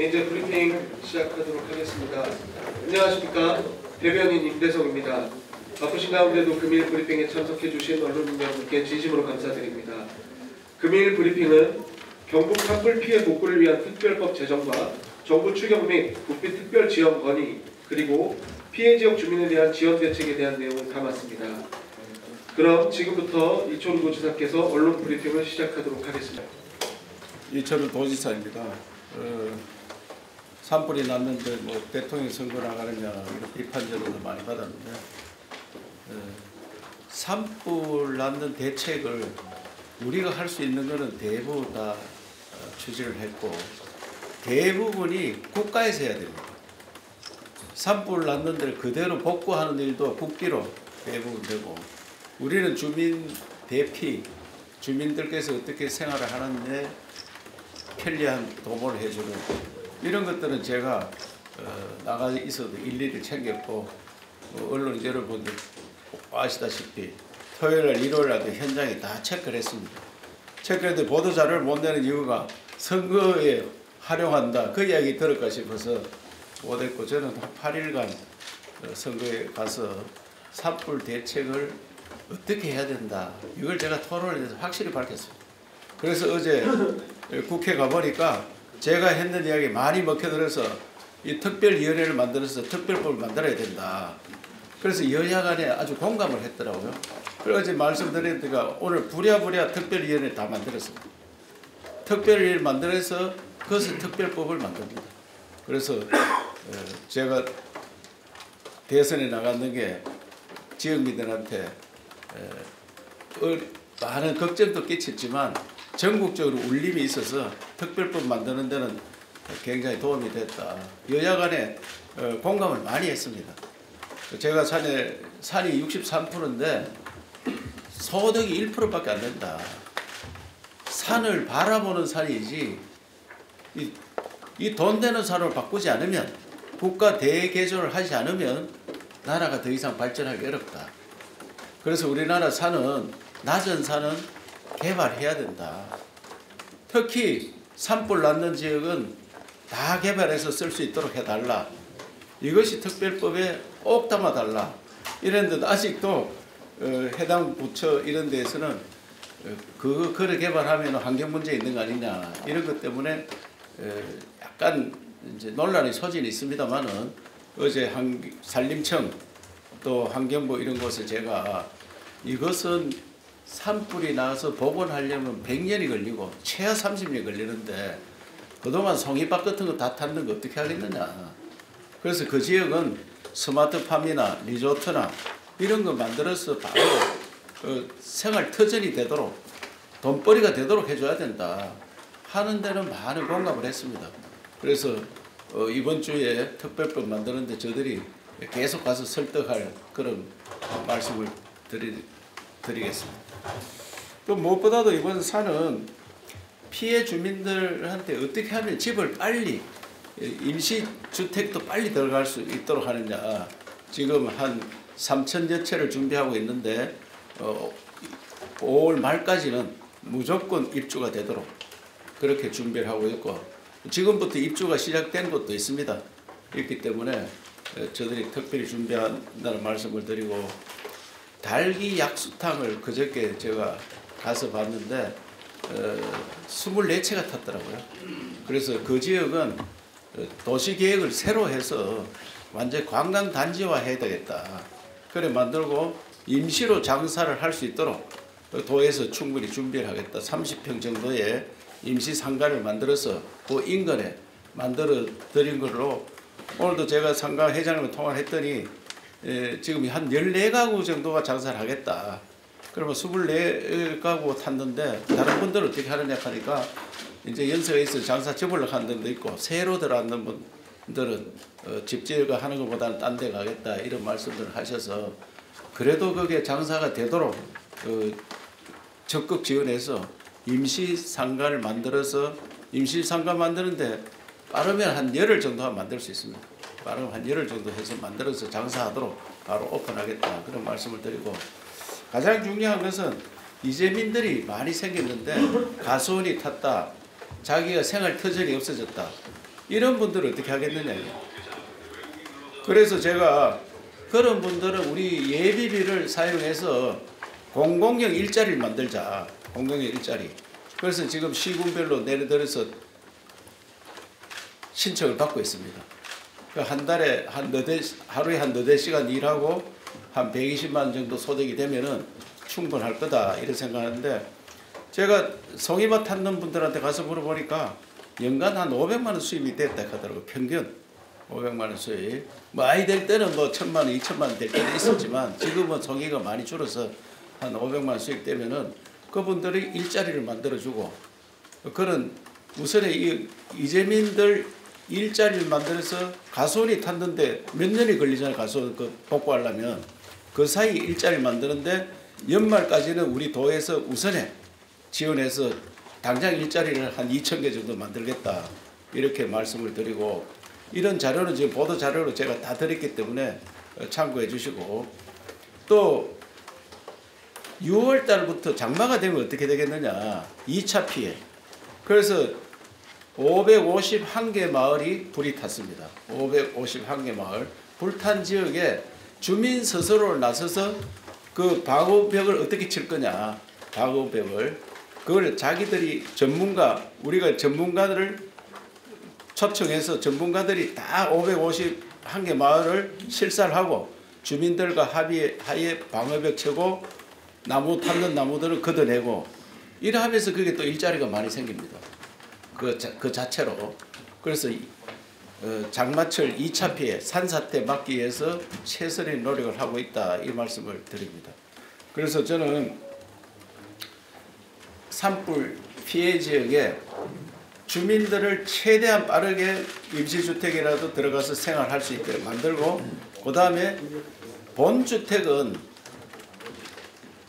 네, 이제 브리핑 시작하도록 하겠습니다. 안녕하십니까. 대변인 임대성입니다. 바쁘신 가운데도 금일 브리핑에 참석해 주신 언론인 여러분께 진심으로 감사드립니다. 금일 브리핑은 경북 산불 피해 복구를 위한 특별법 제정과 정부 추경 및 국비 특별 지원 건의, 그리고 피해 지역 주민에 대한 지원 대책에 대한 내용을 담았습니다. 그럼 지금부터 이철우 도지사께서 언론 브리핑을 시작하도록 하겠습니다. 이철우 도지사입니다. 산불이 났는데 뭐 대통령 선거 나가느냐 이런 비판 전화도 많이 받았는데, 산불 났는 대책을 우리가 할 수 있는 것은 대부분 다 추진을 했고, 대부분이 국가에서 해야 됩니다. 산불 났는 데를 그대로 복구하는 일도 국비로 대부분 되고, 우리는 주민 대피, 주민들께서 어떻게 생활을 하는데 편리한 도모를 해주는 이런 것들은 제가 나가 있어도 일일이 챙겼고, 언론 여러분들 아시다시피 토요일날 일요일날도 현장에 다 체크를 했습니다. 체크했는데 보도자료를 못 내는 이유가 선거에 활용한다 그 이야기 들을까 싶어서 못했고, 저는 8일간 선거에 가서 산불 대책을 어떻게 해야 된다 이걸 제가 토론에 대해서 확실히 밝혔습니다. 그래서 어제 국회 가보니까 제가 했는 이야기 많이 먹혀들어서 이 특별위원회를 만들어서 특별법을 만들어야 된다. 그래서 여야 간에 아주 공감을 했더라고요. 그래서 어제 말씀드리니까 오늘 부랴부랴 특별위원회 다 만들었습니다. 특별위원회를 만들어서 그것을 특별법을 만듭니다. 그래서 제가 대선에 나갔는 게 지역민들한테 많은 걱정도 끼쳤지만 전국적으로 울림이 있어서 특별법 만드는 데는 굉장히 도움이 됐다. 여야 간에 공감을 많이 했습니다. 제가 산이 63%인데 소득이 1%밖에 안 된다. 산을 바라보는 산이지 이 돈 되는 산으로 바꾸지 않으면, 국가 대개조를 하지 않으면 나라가 더 이상 발전하기 어렵다. 그래서 우리나라 산은, 낮은 산은 개발해야 된다. 특히 산불 났는 지역은 다 개발해서 쓸 수 있도록 해달라. 이것이 특별법에 꼭 담아달라. 이랬는데 아직도 해당 부처 이런 데에서는 그거를 개발하면 환경 문제 있는 거 아니냐 이런 것 때문에 약간 이제 논란의 소진이 있습니다만은, 어제 산림청 또 환경부 이런 곳에 제가 이것은 산불이 나서 복원하려면 100년이 걸리고 최하 30년이 걸리는데 그동안 송이밭 같은 거 다 탔는 거 어떻게 하겠느냐. 그래서 그 지역은 스마트팜이나 리조트나 이런 거 만들어서 바로 생활 터전이 되도록, 돈벌이가 되도록 해줘야 된다 하는 데는 많은 공감을 했습니다. 그래서 이번 주에 특별법 만드는데 저들이 계속 가서 설득할 그런 말씀을 드리겠습니다. 또 무엇보다도 이번 산은 피해 주민들한테 어떻게 하면 집을 빨리, 임시주택도 빨리 들어갈 수 있도록 하느냐. 지금 한 3,000여 채를 준비하고 있는데 5월 말까지는 무조건 입주가 되도록 그렇게 준비를 하고 있고, 지금부터 입주가 시작된 곳도 있습니다. 있기 때문에 저들이 특별히 준비한다는 말씀을 드리고, 달기 약수탕을 그저께 제가 가서 봤는데 24채가 탔더라고요. 그래서 그 지역은 도시계획을 새로 해서 완전 관광단지화 해야 되겠다. 그래 만들고 임시로 장사를 할 수 있도록 도에서 충분히 준비를 하겠다. 30평 정도의 임시 상가를 만들어서 그 인근에 만들어 드린 걸로, 오늘도 제가 상가 회장님과 통화를 했더니 지금 한 14가구 정도가 장사를 하겠다. 그러면 24가구 탔는데 다른 분들은 어떻게 하느냐 하니까 이제 연세가 있어서 장사 접으려고 하는 데도 있고, 새로 들어왔는 분들은 집지가 하는 것보다는 딴 데 가겠다 이런 말씀들을 하셔서, 그래도 그게 장사가 되도록 적극 지원해서 임시 상가를 만들어서, 임시 상가 만드는데 빠르면 한 열흘 정도 만들 수 있습니다. 빠르면 한 열흘 정도 해서 만들어서 장사하도록 바로 오픈하겠다 그런 말씀을 드리고, 가장 중요한 것은 이재민들이 많이 생겼는데 가수원이 탔다, 자기가 생활 터전이 없어졌다, 이런 분들은 어떻게 하겠느냐. 그래서 제가 그런 분들은 우리 예비비를 사용해서 공공형 일자리를 만들자. 공공형 일자리. 그래서 지금 시군별로 내려들어서 신청을 받고 있습니다. 한 달에 하루에 한 4-4시간 일하고 한 120만 원 정도 소득이 되면은 충분할 거다 이런 생각하는데, 제가 송이밭 탔는 분들한테 가서 물어보니까 연간 한 500만 원 수입이 됐다 하더라고요. 평균 500만 원 수입. 많이 될 때는 뭐 1,000만 원, 2,000만 원 될 때도 있었지만 지금은 송이가 많이 줄어서 한 500만 원 수입 되면은 그분들이 일자리를 만들어주고, 그런 우선에 이 이재민들 일자리를 만들어서 가수원이 탔는데 몇 년이 걸리잖아요. 가수원 그 복구하려면 그 사이 일자리를 만드는데 연말까지는 우리 도에서 우선에 지원해서 당장 일자리를 한 2,000개 정도 만들겠다 이렇게 말씀을 드리고, 이런 자료는 지금 보도 자료로 제가 다 드렸기 때문에 참고해 주시고, 또 6월 달부터 장마가 되면 어떻게 되겠느냐. 2차 피해. 그래서 551개 마을이 불이 탔습니다. 551개 마을. 불탄 지역에 주민 스스로 나서서 그 방호벽을 어떻게 칠 거냐. 방호벽을. 그걸 자기들이 전문가, 우리가 전문가들을 초청해서 전문가들이 다 551개 마을을 실사하고 주민들과 합의하에 방어벽 치고 나무 탔는 나무들을 걷어내고 이러하면서 그게 또 일자리가 많이 생깁니다. 그 자체로. 그래서 장마철 2차 피해 산사태 막기 위해서 최선의 노력을 하고 있다 이 말씀을 드립니다. 그래서 저는 산불 피해 지역에 주민들을 최대한 빠르게 임시주택이라도 들어가서 생활할 수 있게 만들고, 그 다음에 본주택은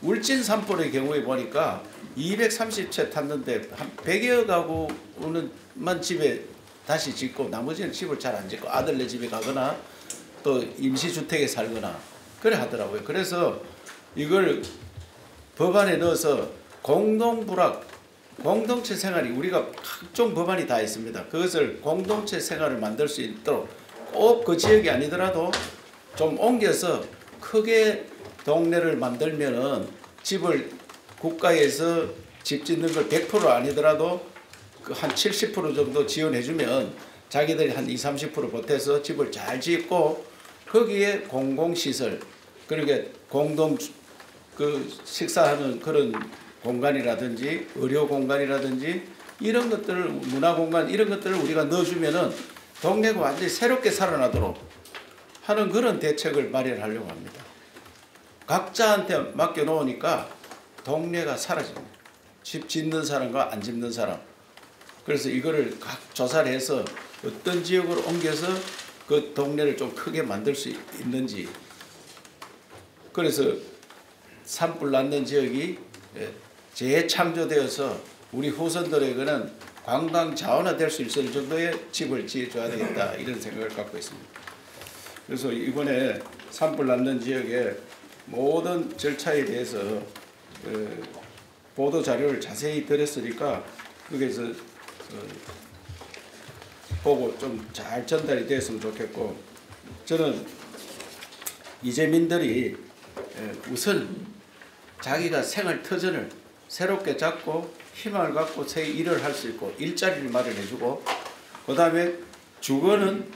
울진 산불의 경우에 보니까 230채 탔는데 한 100여 가구는만 집에 다시 짓고 나머지는 집을 잘 안 짓고 아들네 집에 가거나 또 임시주택에 살거나 그래 하더라고요. 그래서 이걸 법안에 넣어서 공동부락, 공동체 생활이, 우리가 각종 법안이 다 있습니다. 그것을 공동체 생활을 만들 수 있도록 꼭 그 지역이 아니더라도 좀 옮겨서 크게 동네를 만들면은 집을 국가에서 집 짓는 걸 100% 아니더라도 한 70% 정도 지원해주면 자기들이 한 20-30% 보태서 집을 잘 짓고 거기에 공공시설, 그러니까 공동 그 식사하는 그런 공간이라든지 의료 공간이라든지 이런 것들을, 문화 공간 이런 것들을 우리가 넣어주면은 동네가 완전히 새롭게 살아나도록 하는 그런 대책을 마련하려고 합니다. 각자한테 맡겨놓으니까 동네가 사라집니다. 집 짓는 사람과 안 짓는 사람. 그래서 이거를 각 조사를 해서 어떤 지역으로 옮겨서 그 동네를 좀 크게 만들 수 있는지. 그래서 산불 났는 지역이 재창조되어서 우리 후손들에게는 관광 자원화될 수 있을 정도의 집을 지어줘야 되겠다 이런 생각을 갖고 있습니다. 그래서 이번에 산불 났는 지역의 모든 절차에 대해서 보도 자료를 자세히 드렸으니까 거기에서 보고 좀 잘 전달이 됐으면 좋겠고, 저는 이재민들이 우선 자기가 생활 터전을 새롭게 잡고 희망을 갖고 새 일을 할 수 있고 일자리를 마련해주고, 그 다음에 주거는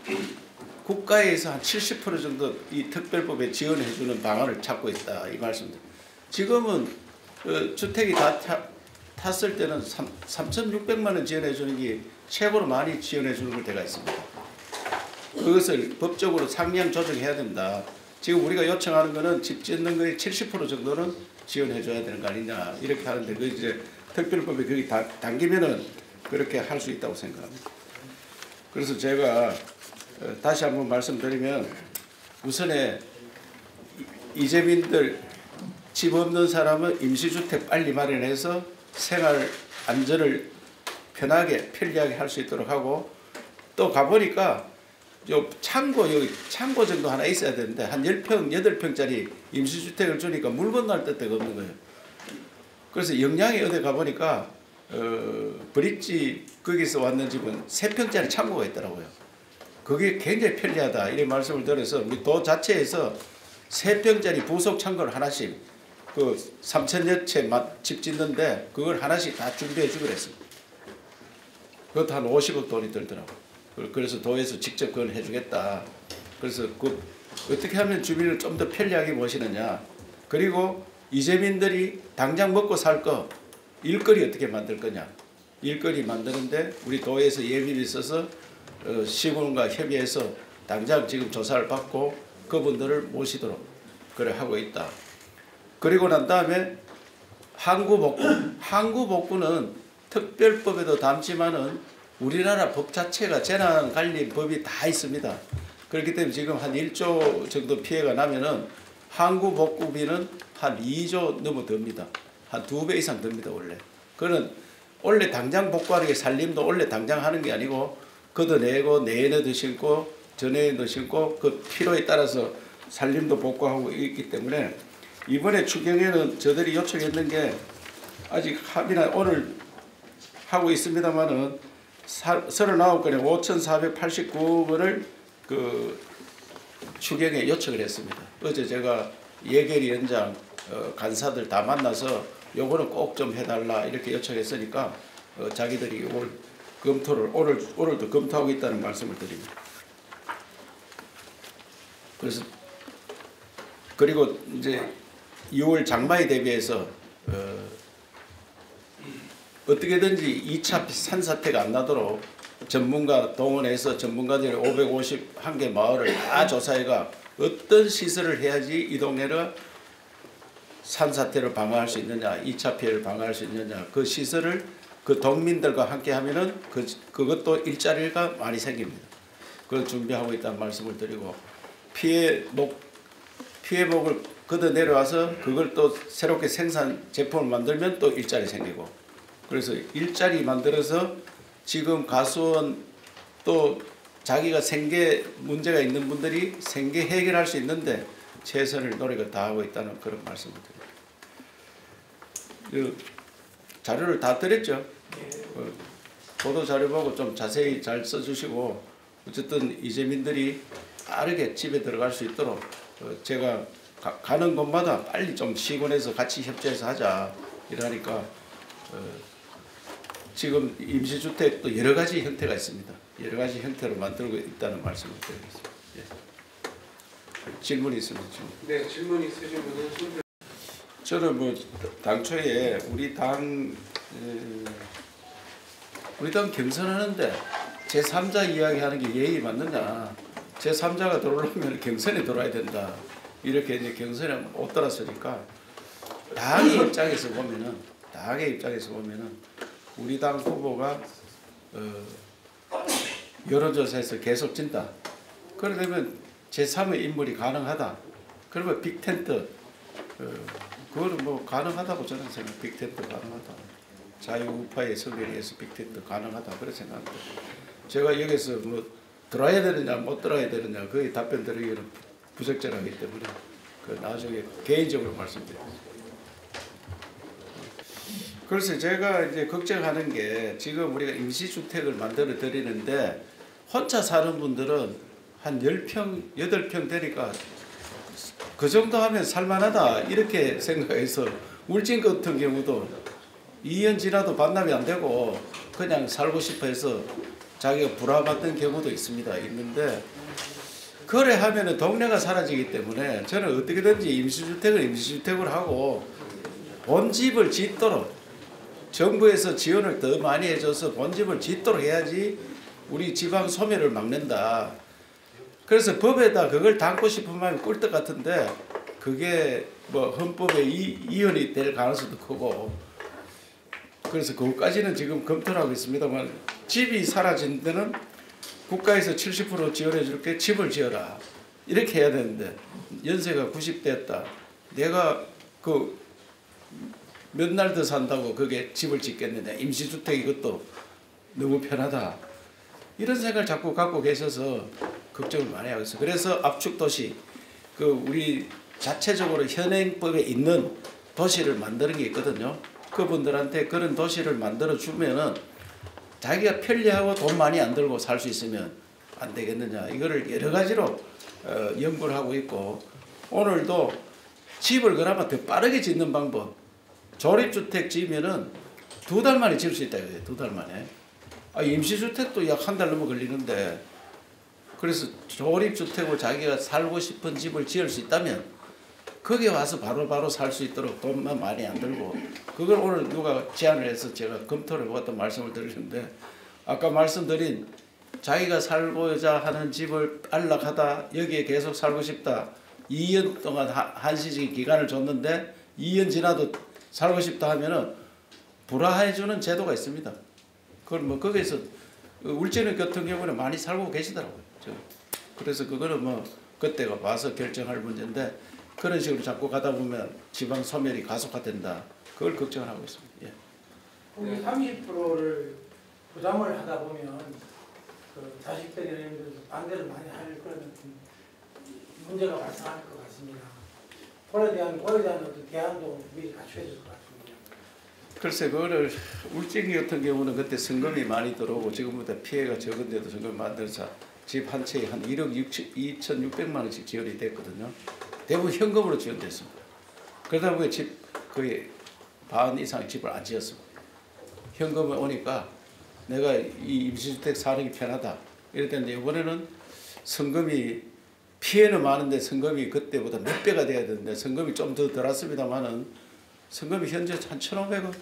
국가에서 한 70% 정도 이 특별법에 지원해주는 방안을 찾고 있다 이 말씀입니다. 지금은 주택이 다 탔을 때는 3,600만 원 지원해주는 게 최고로 많이 지원해주는 걸 때가 있습니다. 그것을 법적으로 상량 조정해야 된다. 지금 우리가 요청하는 거는 집 짓는 거의 70% 정도는 지원해줘야 되는 거 아니냐 이렇게 하는데, 그 이제 특별법에 거기 당기면은 그렇게 할 수 있다고 생각합니다. 그래서 제가 다시 한번 말씀드리면, 우선에 이재민들 집 없는 사람은 임시주택 빨리 마련해서 생활 안전을 편하게 편리하게 할 수 있도록 하고, 또 가보니까 요 여기 창고 정도 하나 있어야 되는데 한 10평, 8평짜리 임시주택을 주니까 물 건너갈 데가 없는 거예요. 그래서 영양에 어디 가보니까 브릿지 거기서 왔는 집은 3평짜리 창고가 있더라고요. 그게 굉장히 편리하다 이런 말씀을 드려서 우리 도 자체에서 3평짜리 부속 창고를 하나씩 그 3,000여 채 집 짓는데 그걸 하나씩 다 준비해 주기로 했습니다. 그것도 한 50억 돈이 들더라고요. 그래서 도에서 직접 그걸 해주겠다. 그래서 그 어떻게 하면 주민을 좀 더 편리하게 모시느냐. 그리고 이재민들이 당장 먹고 살 거 일거리 어떻게 만들 거냐. 일거리 만드는데 우리 도에서 예비를 써서 시군과 협의해서 당장 지금 조사를 받고 그분들을 모시도록 그래 하고 있다. 그리고 난 다음에 항구복구. 항구복구는 특별법에도 담지만은 우리나라 법 자체가 재난관리법이 다 있습니다. 그렇기 때문에 지금 한 1조 정도 피해가 나면은 항구복구비는 한 2조 넘어 듭니다. 한 2배 이상 듭니다 원래. 그는 원래 당장 복구하는 게 산림도 원래 당장 하는 게 아니고 걷어내고 내년에도 심고 전해에도 심고 그 필요에 따라서 산림도 복구하고 있기 때문에 이번에 추경에는 저들이 요청했는 게 아직 합의나 오늘 하고 있습니다만은 39건에 5,489원을 그 추경에 요청을 했습니다. 어제 제가 예결위원장 간사들 다 만나서 요거는 꼭 좀 해달라 이렇게 요청했으니까 자기들이 오늘 검토를 오늘도 검토하고 있다는 말씀을 드립니다. 그래서 그리고 이제 6월 장마에 대비해서 어떻게든지 2차 산사태가 안 나도록 전문가 동원해서 전문가들이 551개 마을을 다 조사해가 어떤 시설을 해야지 이 동네를 산사태를 방어할 수 있느냐, 2차 피해를 방어할 수 있느냐, 그 시설을 그 동민들과 함께 하면은 그것도 일자리가 많이 생깁니다. 그걸 준비하고 있다는 말씀을 드리고 피해복을 걷어 내려와서 그걸 또 새롭게 생산 제품을 만들면 또 일자리 생기고 그래서 일자리 만들어서 지금 가수원 또 자기가 생계 문제가 있는 분들이 생계 해결할 수 있는데 최선을 노력을 다하고 있다는 그런 말씀을 드립니다. 자료를 다 드렸죠. 보도 자료 보고 좀 자세히 잘 써주시고 어쨌든 이재민들이 빠르게 집에 들어갈 수 있도록 제가 가는 곳마다 빨리 좀 시군에서 같이 협조해서 하자 이러니까 지금 임시주택도 여러 가지 형태가 있습니다. 여러 가지 형태로 만들고 있다는 말씀을 드리겠습니다. 예. 질문이 있으면 질문. 네, 질문 있으신 분은 손 저는 뭐 당초에 우리 당 경선하는데 제3자 이야기하는 게 예의 맞느냐? 제3자가 들어오려면 경선에 들어와야 된다. 이렇게 이제 경선에 못 들었으니까 당의 입장에서 보면은 우리 당 후보가 여론조사에서 계속 진다. 그러려면 제3의 인물이 가능하다. 그러면 빅텐트 그거는 뭐 가능하다고 저는 생각. 빅텐트 가능하다. 자유우파의 성향에 의해서 빅텐트 가능하다. 그렇게 생각합니다. 제가 여기서 뭐 들어야 되느냐 못 들어야 되느냐 거의 답변 드리기는 부적절하기 때문에 그 나중에 개인적으로 말씀드리겠습니다. 그래서 제가 이제 걱정하는 게 지금 우리가 임시주택을 만들어 드리는데 혼자 사는 분들은 한 10평, 8평 되니까 그 정도 하면 살만하다 이렇게 생각해서 울진 같은 경우도 2년 지나도 반납이 안 되고 그냥 살고 싶어 해서 자기가 불화받는 경우도 있는데 그래 하면은 동네가 사라지기 때문에 저는 어떻게든지 임시주택을 하고 본집을 짓도록 정부에서 지원을 더 많이 해줘서 본집을 짓도록 해야지 우리 지방 소멸을 막는다. 그래서 법에다 그걸 담고 싶으면 꿀떡 같은데 그게 뭐 헌법에 이혼이 될 가능성도 크고 그래서 그것까지는 지금 검토를 하고 있습니다만 집이 사라진 데는 국가에서 70% 지원해 줄게 집을 지어라 이렇게 해야 되는데 연세가 90대였다. 내가 그 몇 날 더 산다고 그게 집을 짓겠느냐. 임시주택 이것도 너무 편하다. 이런 생각을 자꾸 갖고 계셔서 걱정을 많이 하고 있어요. 그래서 압축도시 우리 자체적으로 현행법에 있는 도시를 만드는 게 있거든요. 그분들한테 그런 도시를 만들어 주면은 자기가 편리하고 돈 많이 안 들고 살 수 있으면 안 되겠느냐. 이거를 여러 가지로 연구를 하고 있고, 오늘도 집을 그나마 더 빠르게 짓는 방법, 조립주택 지으면은 2달 만에 지을 수 있다 이거예요. 2달 만에. 임시주택도 약 1달 넘어 걸리는데, 그래서 조립주택으로 자기가 살고 싶은 집을 지을 수 있다면 거기에 와서 바로바로 살 수 있도록 돈만 많이 안 들고, 그걸 오늘 누가 제안을 해서 제가 검토를 해보겠다고 말씀을 드리는데, 아까 말씀드린 자기가 살고자 하는 집을 안락하다, 여기에 계속 살고 싶다, 2년 동안 한시적인 기간을 줬는데 2년 지나도 살고 싶다 하면은 불화해주는 제도가 있습니다. 그걸 뭐 거기서 울진읍 같은 경우는 많이 살고 계시더라고요. 그래서 그거는 뭐 그때가 와서 결정할 문제인데, 그런 식으로 자꾸 가다 보면 지방 소멸이 가속화된다. 그걸 걱정을 하고 있습니다. 예. 거기 30%를 부담을 하다 보면 그 자식들이나 이런 데서 반대를 많이 할 그런 문제가 발생할 것 같습니다. 그에 대한 어떤 대안도 미리 갖춰야 될 것 같습니다. 글쎄, 그거를 울진 같은 경우는 그때 성금이 많이 들어오고 지금보다 피해가 적은데도 성금이 만들어서 집 한 채에 한 1억 2,600만 원씩 지원이 됐거든요. 대부분 현금으로 지원됐습니다. 그러다 보니 집 거의 반 이상 집을 안 지었습니다. 현금이 오니까 내가 이 임시주택 사는 게 편하다 이랬는데, 이번에는 성금이 피해는 많은데 성금이 그때보다 몇 배가 돼야 되는데 성금이 좀 더 들었습니다만은 성금이 현재 한 1,500억,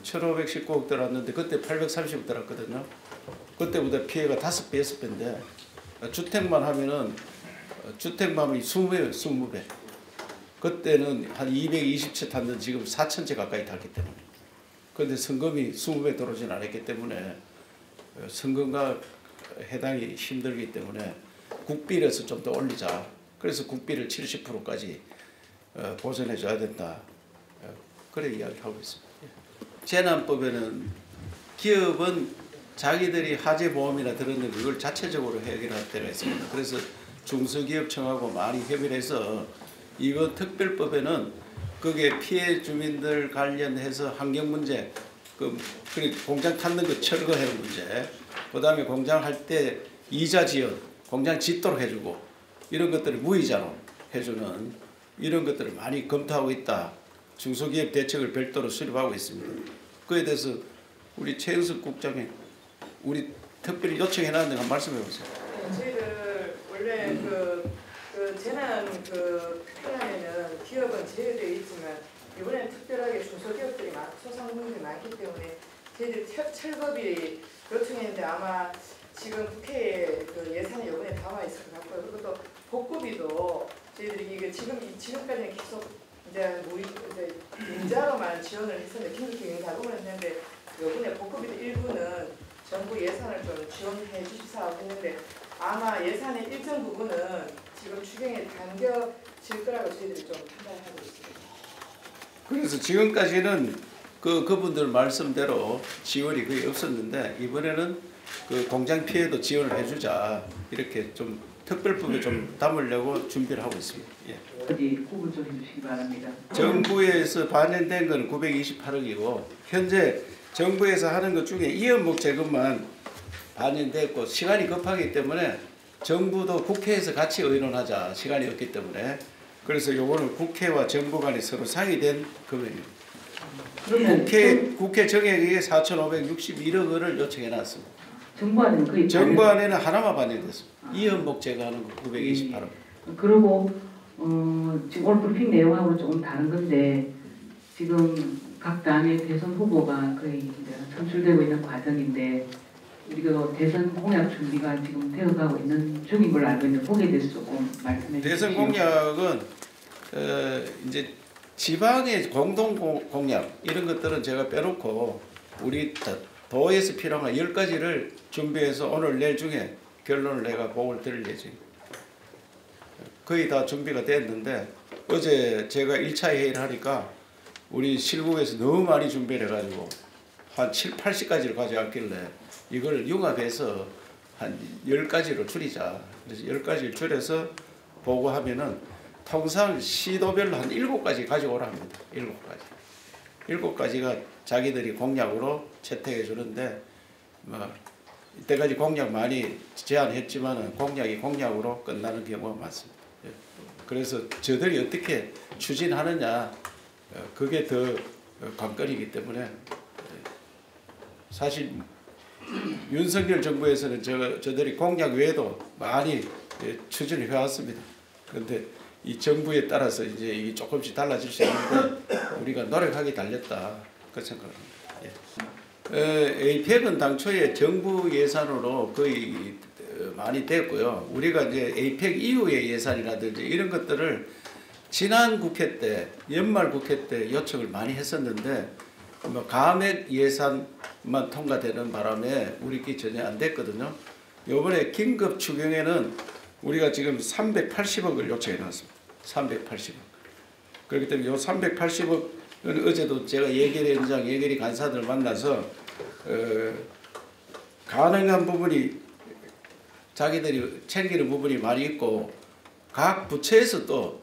1,519억 들었는데 그때 830억 들었거든요. 그때보다 피해가 5배, 6배인데 주택만 하면은 주택만 20배, 20배. 그때는 한 220채 탔는데 지금 4,000채 가까이 탔기 때문에. 그런데 성금이 20배 들어오진 않았기 때문에 성금과 해당이 힘들기 때문에 국비에서 좀 더 올리자. 그래서 국비를 70%까지 보전해 줘야 된다. 그래 이야기하고 있습니다. 재난법에는 기업은 자기들이 화재 보험이나 들었는 그걸 자체적으로 해결할 때가 있습니다. 그래서 중소기업청하고 많이 협의를 해서 이거 특별법에는 그게 피해 주민들 관련해서 환경 문제, 그리고 공장 탔는 거 철거하는 문제, 그다음에 공장 할 때 이자 지원, 공장 짓도록 해주고 이런 것들을 무이자로 해주는 이런 것들을 많이 검토하고 있다. 중소기업 대책을 별도로 수립하고 있습니다. 그에 대해서 우리 최은숙 국장이 우리 특별히 요청해놨는데 한번 말씀해 보세요. 저희들 원래 그 재난 특별하면은 기업은 제외되어 있지만 이번에는 특별하게 중소기업들이 소상공인들이 많기 때문에 저희들 철거비 요청했는데 아마 지금 국회에 그 예산이 이번에 담아 있을 것 같고요. 그리고 또 복구비도 저희들이 이게 지금까지는 계속 이제 인자로만 지원을 했었는데 긴급히 다rum을 했는데 이번에 복구비도 일부는 정부 예산을 좀 지원해 주시사고 했는데 아마 예산의 일정 부분은 지금 추경에 담겨질 거라고 저희들이 좀 판단하고 있습니다. 그래서 지금까지는 그분들 말씀대로 지원이 거의 없었는데 이번에는 그 공장 피해도 지원을 해주자 이렇게 좀 특별법에 좀 담으려고 준비를 하고 있습니다. 예. 어디 구분 좀 해주시기 바랍니다. 정부에서 반영된 건 928억이고 현재 정부에서 하는 것 중에 이연목 제것만 반영됐고 시간이 급하기 때문에 정부도 국회에서 같이 의논하자 시간이 없기 때문에 그래서 요거는 국회와 정부 간에 서로 상의된 금액입니다. 국회 정액이 4,561억 원을 요청해놨습니다. 정부안에는 거의 정부안에는 하나만 반영됐습니다. 이연목 제거하는 거 928억. 그리고 지금 오늘 브리핑 내용하고는 조금 다른 건데 지금 각 당의 대선 후보가 거의 이제 선출되고 있는 과정인데 우리가 대선 공약 준비가 지금 되어가고 있는 중인 걸로 알고 있는데 거기에 대해서 조금 말씀해 주십시오. 대선 공약은 이제 지방의 공동 공약 이런 것들은 제가 빼놓고 우리 도에서 필요한 10가지를 준비해서 오늘 내일 중에 결론을 내가 보고를 드릴 예정입니다. 거의 다 준비가 됐는데 어제 제가 1차 회의를 하니까 우리 실국에서 너무 많이 준비를 해가지고 한 7, 80가지를 가져왔길래 이걸 융합해서 한 10가지로 줄이자. 그래서 10가지를 줄여서 보고하면은 통상 시도별로 한 7가지 가져오라 합니다. 7가지. 7가지가 자기들이 공약으로 채택해 주는데 뭐 이때까지 공약 많이 제안했지만은 공약이 공약으로 끝나는 경우가 많습니다. 예. 그래서 저들이 어떻게 추진하느냐 그게 더 관건이기 때문에 사실 윤석열 정부에서는 저들이 공약 외에도 많이 추진을 해왔습니다. 그런데 이 정부에 따라서 이제 이게 조금씩 달라질 수 있는데 우리가 노력하기 달렸다 그 생각합니다. 예. 에이펙은 당초에 정부 예산으로 거의 많이 됐고요. 우리가 이제 에이펙 이후의 예산이라든지 이런 것들을 지난 국회 때 연말 국회 때 요청을 많이 했었는데 뭐 감액 예산만 통과되는 바람에 우리끼리 전혀 안 됐거든요. 이번에 긴급 추경에는 우리가 지금 380억을 요청해 놨습니다. 380억. 그렇기 때문에 이 380억은 어제도 제가 예결위원장, 예결위 간사들 만나서 가능한 부분이 자기들이 챙기는 부분이 많이 있고 각 부처에서 또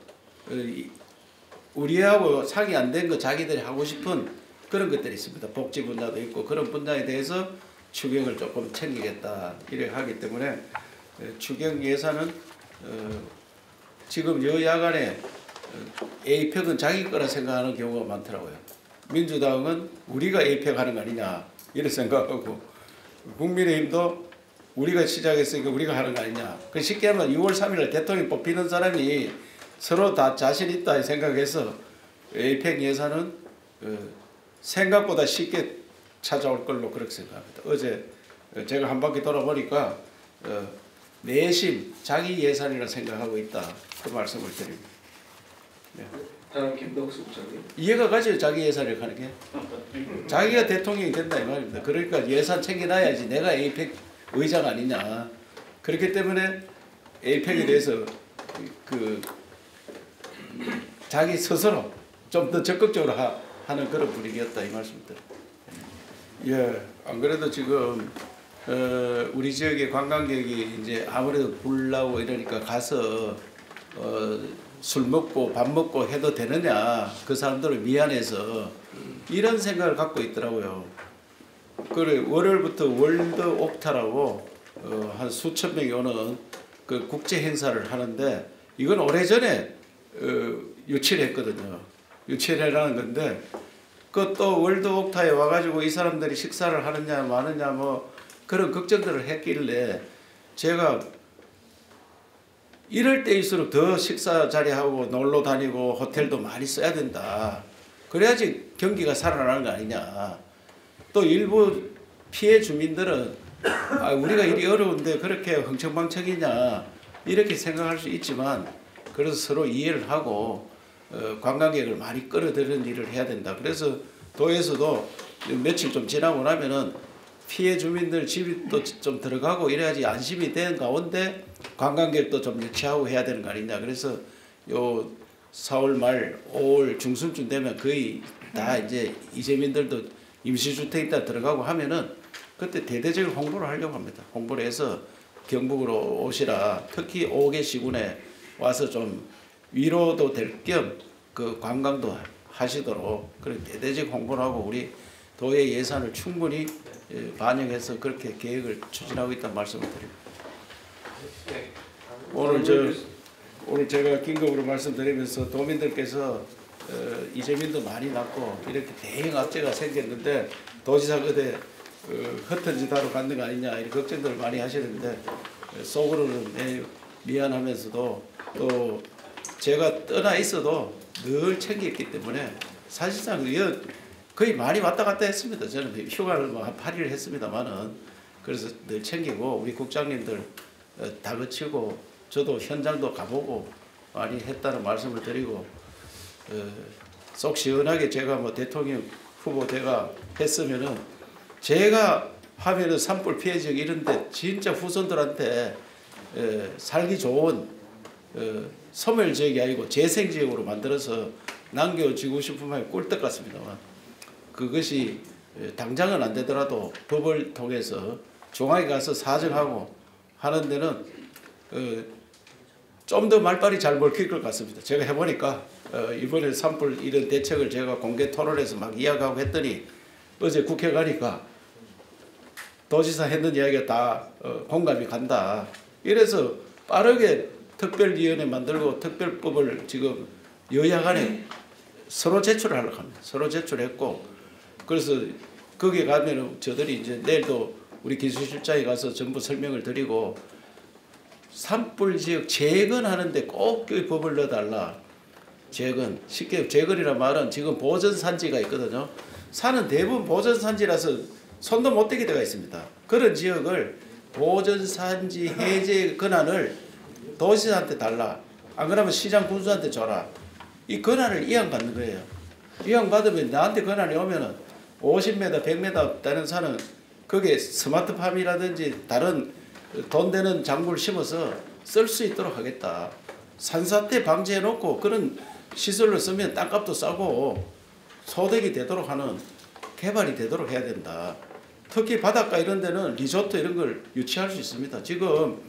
우리하고 상의 안 된 거 자기들이 하고 싶은 그런 것들이 있습니다. 복지 분야도 있고 그런 분야에 대해서 추경을 조금 챙기겠다 이렇게 하기 때문에 추경 예산은 지금 여야 간에 에이펙은 자기 거라 생각하는 경우가 많더라고요. 민주당은 우리가 에이펙 하는 거 아니냐 이렇게 생각하고 국민의힘도 우리가 시작했으니까 우리가 하는 거 아니냐. 그 쉽게 하면 6월 3일 대통령 뽑히는 사람이 서로 다 자신 있다 생각해서 에이펙 예산은 생각보다 쉽게 찾아올 걸로 그렇게 생각합니다. 어제 제가 한 바퀴 돌아보니까 내심 자기 예산이라 생각하고 있다 그 말씀을 드립니다. 네. 다음 김덕수 부장님. 이해가 가죠. 자기 예산을 하는 게. 자기가 대통령이 된다 이 말입니다. 그러니까 예산 챙겨놔야지 내가 에이펙 의장 아니냐. 그렇기 때문에 에이펙에 대해서 자기 스스로 좀 더 적극적으로 하는 그런 분위기였다 이 말씀입니다. 예, 안 그래도 지금 우리 지역의 관광객이 이제 아무래도 불 나고 이러니까 가서 술 먹고 밥 먹고 해도 되느냐 그 사람들을 미안해서 이런 생각을 갖고 있더라고요. 그래 월요일부터 월드 옥타라고 한 수천 명이 오는 그 국제 행사를 하는데 이건 오래전에 유치를 했거든요. 유치를 하는 건데 그 또 월드 옥타에 와가지고 이 사람들이 식사를 하느냐 마느냐 뭐 그런 걱정들을 했길래 제가 이럴 때일수록 더 식사 자리하고 놀러 다니고 호텔도 많이 써야 된다. 그래야지 경기가 살아나는 거 아니냐. 또 일부 피해 주민들은 우리가 일이 어려운데 그렇게 흥청망청이냐 이렇게 생각할 수 있지만 그래서 서로 이해를 하고 관광객을 많이 끌어들이는 일을 해야 된다. 그래서 도에서도 며칠 좀 지나고 나면은 피해 주민들 집이 또 좀 들어가고 이래야지 안심이 되는 가운데 관광객도 좀 유치하고 해야 되는 거 아니냐. 그래서 요 4월 말 5월 중순쯤 되면 거의 다 이제 이재민들도 임시주택에 들어가고 하면은 그때 대대적으로 홍보를 하려고 합니다. 홍보를 해서 경북으로 오시라. 특히 5개 시군에 와서 좀 위로도 될 겸 그 관광도 하시도록 그런 대대적 홍보를 하고 우리 도의 예산을 충분히 반영해서 그렇게 계획을 추진하고 있다는 말씀을 드립니다. 네. 오늘 제가 긴급으로 말씀드리면서 도민들께서 이재민도 많이 났고 이렇게 대형 악재가 생겼는데 도지사가 어디 흩어진 다로 갔는 거 아니냐 이런 걱정들을 많이 하시는데 속으로는 미안하면서도 또 제가 떠나 있어도 늘 챙겼기 때문에 사실상 거의 많이 왔다 갔다 했습니다. 저는 휴가를 뭐 한 8일 했습니다만은 그래서 늘 챙기고 우리 국장님들 다 거치고 저도 현장도 가보고 많이 했다는 말씀을 드리고 속 시원하게 제가 뭐 대통령 후보 제가 했으면은 제가 하면은 산불 피해 지역 이런데 진짜 후손들한테 살기 좋은 소멸 지역이 아니고 재생 지역으로 만들어서 남겨주고 싶은 마음이 꿀떡 같습니다만 그것이 당장은 안 되더라도 법을 통해서 중앙에 가서 사정하고 하는 데는 좀 더 말빨이 잘 먹힐 것 같습니다. 제가 해보니까 이번에 산불 이런 대책을 제가 공개 토론에서 막 이야기하고 했더니 어제 국회 가니까 도지사 했는 이야기가 다 공감이 간다. 이래서 빠르게 특별위원회 만들고 특별법을 지금 여야 간에 서로 제출하려고 합니다. 서로 제출했고 그래서 거기에 가면은 저들이 이제 내일도 우리 기술실장에 가서 전부 설명을 드리고 산불 지역 재건하는데 꼭 그 법을 넣어달라. 재건. 쉽게 재건이란 말은 지금 보전산지가 있거든요. 산은 대부분 보전산지라서 손도 못 대게 되어 있습니다. 그런 지역을 보전산지 해제 권한을 도시한테 달라. 안 그러면 시장 군수한테 줘라. 이 권한을 이양받는 거예요. 이양받으면 나한테 권한이 오면은 50m, 100m 되는 산은 거기에 스마트팜이라든지 다른 돈 되는 작물을 심어서 쓸 수 있도록 하겠다. 산사태 방지해놓고 그런 시설을 쓰면 땅값도 싸고 소득이 되도록 하는 개발이 되도록 해야 된다. 특히 바닷가 이런 데는 리조트 이런 걸 유치할 수 있습니다. 지금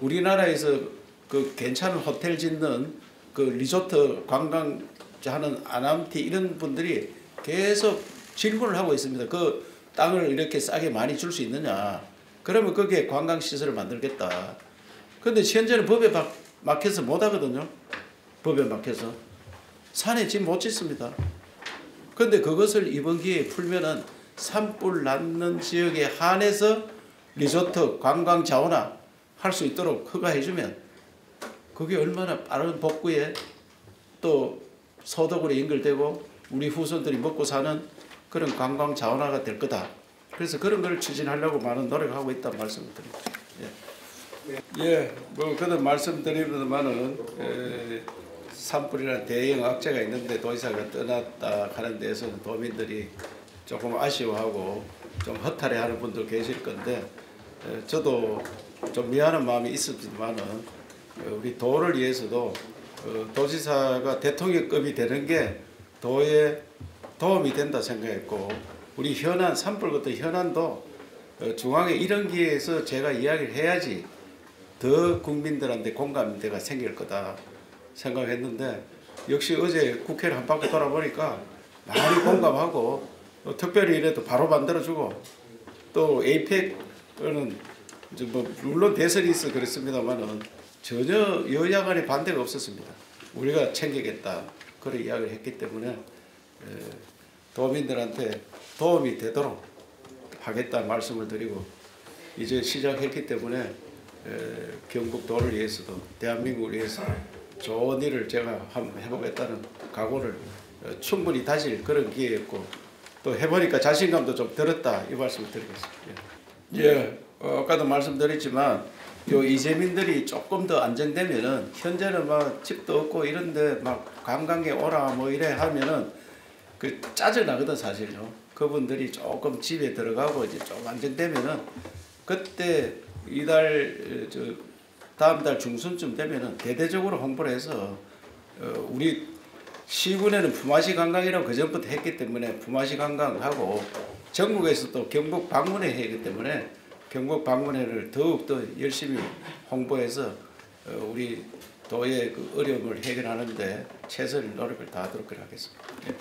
우리나라에서 그 괜찮은 호텔 짓는 그 리조트 관광하는 아남티 이런 분들이 계속 질문을 하고 있습니다. 그 땅을 이렇게 싸게 많이 줄 수 있느냐. 그러면 거기에 관광시설을 만들겠다. 그런데 현재는 법에 막혀서 못하거든요. 법에 막혀서. 산에 집 못 짓습니다. 그런데 그것을 이번 기회에 풀면은 산불 났는 지역에 한해서 리조트 관광 자원화 할 수 있도록 허가해주면 그게 얼마나 빠른 복구에 또 소득으로 연결되고 우리 후손들이 먹고 사는 그런 관광 자원화가 될 거다. 그래서 그런 걸 추진하려고 많은 노력하고 있다는 말씀을 드립니다. 예, 뭐 그런 말씀드리면은 산불이라는 대형 악재가 있는데 도지사가 떠났다 하는 데에서는 도민들이 조금 아쉬워하고 좀 허탈해하는 분들 계실 건데 저도 좀 미안한 마음이 있었지만은 우리 도를 위해서도 도지사가 대통령급이 되는 게 도에 도움이 된다 생각했고 우리 현안 산불 같은 현안도 중앙의 이런 기회에서 제가 이야기를 해야지 더 국민들한테 공감대가 생길 거다 생각했는데 역시 어제 국회를 한 바퀴 돌아보니까 많이 공감하고 특별히 이래도 바로 만들어주고 또 에이펙은 이제 뭐 물론 대선이 있어 그랬습니다만은 전혀 여야 간의 반대가 없었습니다. 우리가 챙기겠다 그런 이야기를 했기 때문에 도민들한테 도움이 되도록 하겠다 말씀을 드리고 이제 시작했기 때문에 경북도를 위해서도 대한민국을 위해서 좋은 일을 제가 한번 해보겠다는 각오를 충분히 다질 그런 기회였고 또 해보니까 자신감도 좀 들었다 이 말씀을 드리겠습니다. 예, 아까도 말씀드렸지만 요 이재민들이 조금 더 안정되면은 현재는 막 집도 없고 이런데 막 관광객 오라 뭐 이래 하면은 그 짜증나거든 사실요. 그분들이 조금 집에 들어가고 이제 좀 안정되면은 그때 이달 다음 달 중순쯤 되면은 대대적으로 홍보를 해서 우리 시군에는 품앗이 관광이라고 그 전부터 했기 때문에 품앗이 관광하고 전국에서 또 경북 방문회 하기 때문에 경북 방문회를 더욱더 열심히 홍보해서 우리 도의 그 어려움을 해결하는데 최선의 노력을 다하도록 하겠습니다. 예.